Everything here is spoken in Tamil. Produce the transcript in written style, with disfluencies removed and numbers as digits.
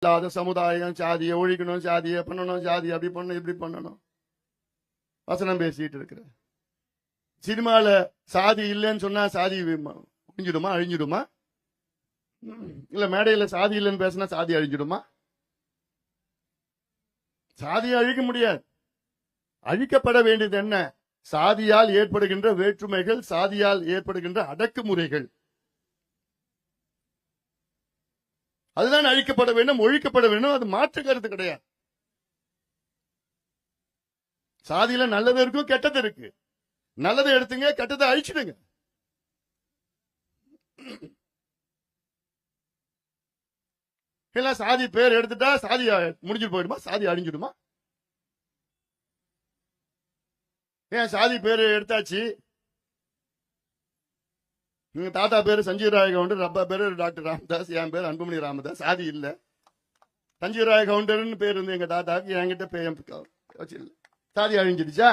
இல்லாத சமுதாயம், சாதியை ஒழிக்கணும், சாதியை பண்ணணும், சாதி அப்படி பண்ணணும், இப்படி பண்ணணும் வசனம் பேசிட்டு இருக்கிற. சினிமால சாதி இல்லைன்னு சொன்னா சாதி ஒழிஞ்சிடுமா, அழிஞ்சிடுமா? இல்ல மேடையில சாதி இல்லைன்னு பேசினா சாதி அழிஞ்சிடுமா? சாதியை அழிக்க முடியாது. அழிக்கப்பட வேண்டியது என்ன? சாதியால் ஏற்படுகின்ற வேற்றுமைகள், சாதியால் ஏற்படுகின்ற அடக்குமுறைகள், அதுதான் அழிக்கப்பட வேண்டும், ஒழிக்கப்பட வேண்டும். அது மாற்று கருத்து கிடையாது. சாதியில நல்லது இருக்கும், கெட்டது இருக்கு. நல்லதை எடுத்துங்க, கெட்டதை அழிச்சிடுங்க. இல்ல சாதி பேர் எடுத்துட்டா சாதி முடிஞ்சிட்டு போயிடுமா? சாதி அழிஞ்சிடுமா? ஏன் சாதி பேரு எடுத்தாச்சு? எங்க தாத்தா பேரு சஞ்சீவ் ராய கவுண்டர், அப்பா பேரு டாக்டர் ராமதாஸ், என் பேர் அன்புமணி ராமதாஸ். சாதி இல்ல. சஞ்சீவ் ராய கவுண்டர்னு பேர் இருந்து எங்க தாத்தாக்கு, என்கிட்ட வச்சிடல. சாதி அழிஞ்சிடுச்சா?